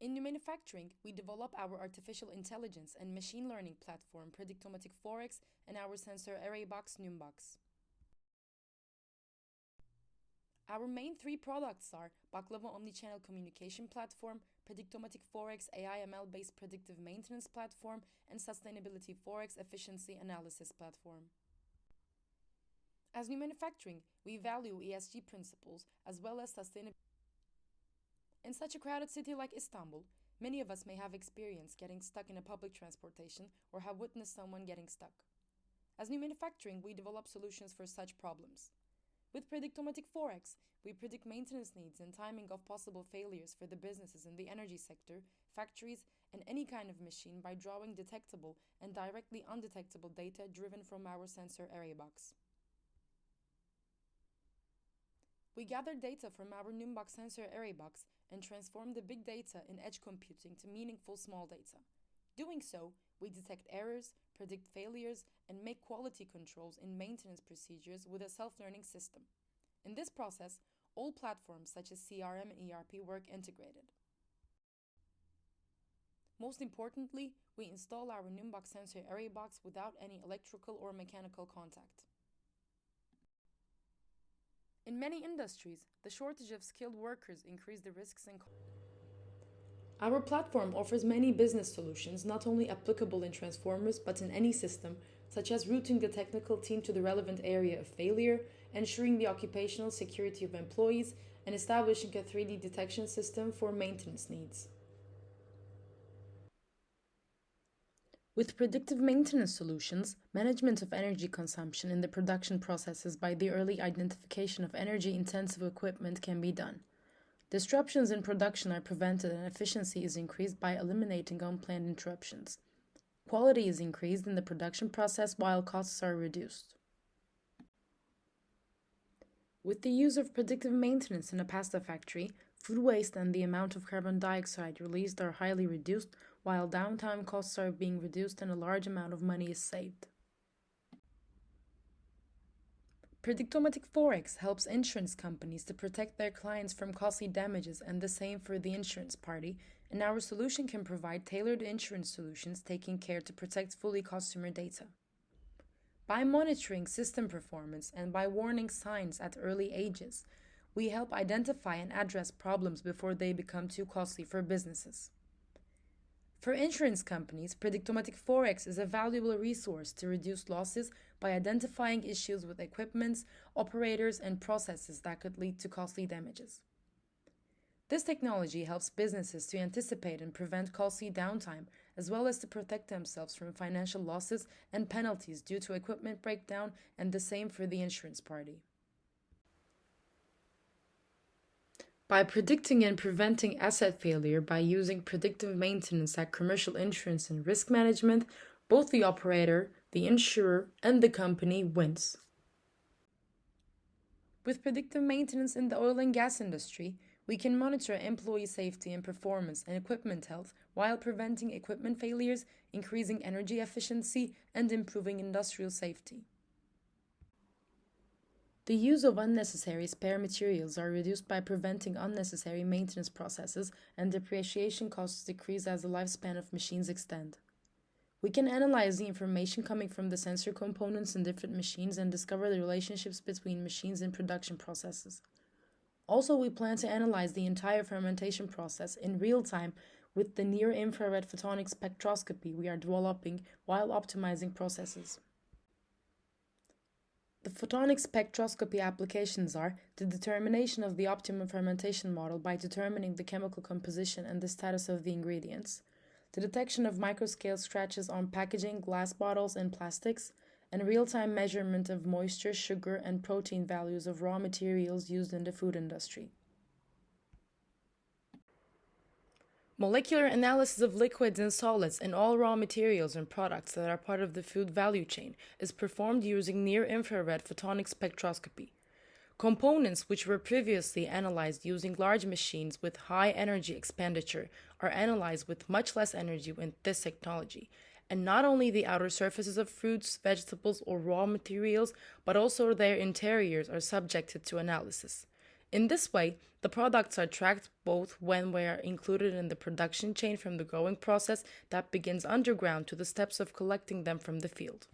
In NuManufacturing, we develop our artificial intelligence and machine learning platform Predictive 4X and our sensor array box NumBox. Our main three products are Baklava Omnichannel Communication Platform, Predictive 4X AI/ML-based predictive maintenance platform, and Sustainability 4X Efficiency Analysis Platform. As NuManufacturing, we value ESG principles as well as sustainability. In such a crowded city like Istanbul, many of us may have experienced getting stuck in a public transportation or have witnessed someone getting stuck. As NuManufacturing, we develop solutions for such problems. With Predictive 4X, we predict maintenance needs and timing of possible failures for the businesses in the energy sector, factories, and any kind of machine by drawing detectable and directly undetectable data driven from our sensor array box. We gather data from our NumBox sensor array box and transform the big data in edge computing to meaningful small data. Doing so, we detect errors, predict failures, and make quality controls in maintenance procedures with a self-learning system. In this process, all platforms such as CRM and ERP work integrated. Most importantly, we install our NumBox sensor array box without any electrical or mechanical contact. In many industries, the shortage of skilled workers increase the risks and costs. Our platform offers many business solutions not only applicable in transformers but in any system, such as routing the technical team to the relevant area of failure, ensuring the occupational security of employees, and establishing a 3D detection system for maintenance needs. With predictive maintenance solutions, management of energy consumption in the production processes by the early identification of energy-intensive equipment can be done. Disruptions in production are prevented and efficiency is increased by eliminating unplanned interruptions. Quality is increased in the production process while costs are reduced. With the use of predictive maintenance in a pasta factory, food waste and the amount of carbon dioxide released are highly reduced, while downtime costs are being reduced and a large amount of money is saved. Predictive 4X helps insurance companies to protect their clients from costly damages and the same for the insurance party, and our solution can provide tailored insurance solutions taking care to protect fully customer data. By monitoring system performance and by warning signs at early ages, we help identify and address problems before they become too costly for businesses. For insurance companies, Predictive 4X is a valuable resource to reduce losses by identifying issues with equipment, operators, and processes that could lead to costly damages. This technology helps businesses to anticipate and prevent costly downtime, as well as to protect themselves from financial losses and penalties due to equipment breakdown, and the same for the insurance party. By predicting and preventing asset failure by using predictive maintenance at commercial insurance and risk management, both the operator, the insurer, and the company wins. With predictive maintenance in the oil and gas industry, we can monitor employee safety and performance and equipment health while preventing equipment failures, increasing energy efficiency, and improving industrial safety. The use of unnecessary spare materials are reduced by preventing unnecessary maintenance processes, and depreciation costs decrease as the lifespan of machines extend. We can analyze the information coming from the sensor components in different machines and discover the relationships between machines and production processes. Also, we plan to analyze the entire fermentation process in real time with the near-infrared photonic spectroscopy we are developing while optimizing processes. The photonic spectroscopy applications are the determination of the optimum fermentation model by determining the chemical composition and the status of the ingredients, the detection of microscale scratches on packaging, glass bottles, and plastics, and real-time measurement of moisture, sugar, and protein values of raw materials used in the food industry. Molecular analysis of liquids and solids and all raw materials and products that are part of the food value chain is performed using near-infrared photonic spectroscopy. Components which were previously analyzed using large machines with high energy expenditure are analyzed with much less energy with this technology, and not only the outer surfaces of fruits, vegetables, or raw materials, but also their interiors are subjected to analysis. In this way, the products are tracked both when they are included in the production chain from the growing process that begins underground to the steps of collecting them from the field.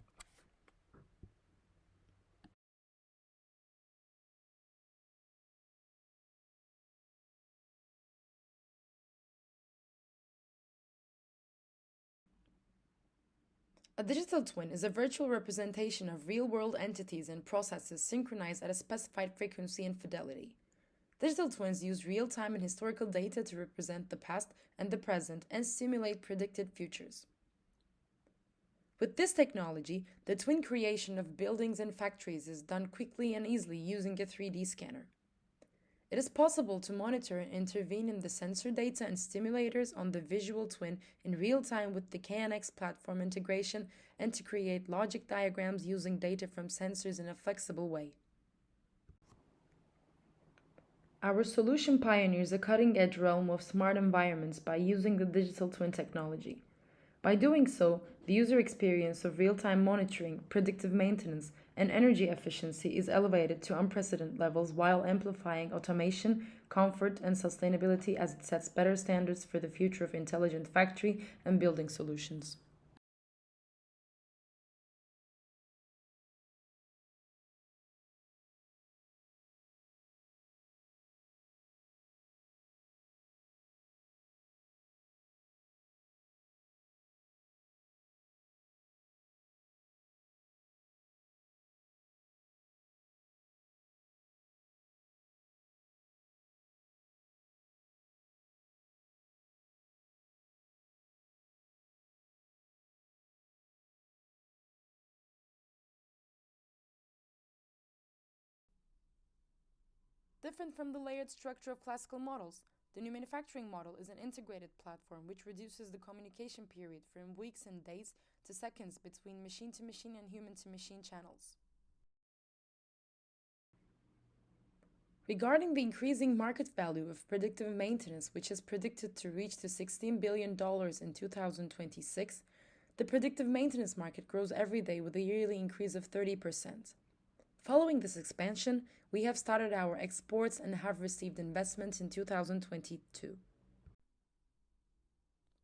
A digital twin is a virtual representation of real-world entities and processes synchronized at a specified frequency and fidelity. Digital twins use real-time and historical data to represent the past and the present and simulate predicted futures. With this technology, the twin creation of buildings and factories is done quickly and easily using a 3D scanner. It is possible to monitor and intervene in the sensor data and simulators on the visual twin in real time with the KNX platform integration and to create logic diagrams using data from sensors in a flexible way. Our solution pioneers a cutting-edge realm of smart environments by using the digital twin technology. By doing so, the user experience of real-time monitoring, predictive maintenance, and energy efficiency is elevated to unprecedented levels while amplifying automation, comfort, and sustainability as it sets better standards for the future of intelligent factory and building solutions. Different from the layered structure of classical models, the NuManufacturing model is an integrated platform which reduces the communication period from weeks and days to seconds between machine-to-machine and human-to-machine channels. Regarding the increasing market value of predictive maintenance, which is predicted to reach to $16 billion in 2026, the predictive maintenance market grows every day with a yearly increase of 30%. Following this expansion, we have started our exports and have received investments in 2022.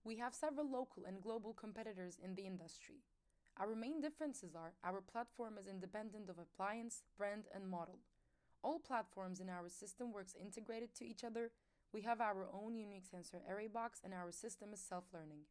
We have several local and global competitors in the industry. Our main differences are our platform is independent of appliance, brand, and model. All platforms in our system works integrated to each other. We have our own unique sensor array box and our system is self-learning.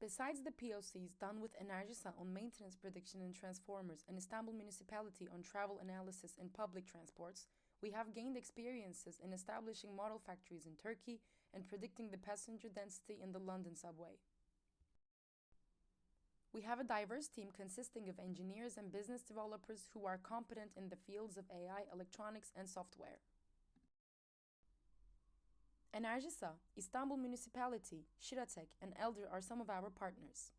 Besides the POCs done with Enerjisa on maintenance prediction and transformers and Istanbul Municipality on travel analysis and public transports, we have gained experiences in establishing model factories in Turkey and predicting the passenger density in the London subway. We have a diverse team consisting of engineers and business developers who are competent in the fields of AI, electronics, and software. Enerjisa, Istanbul Municipality, Shiratek, and Elder are some of our partners.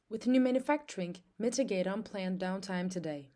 With NuManufacturing, mitigate unplanned downtime today.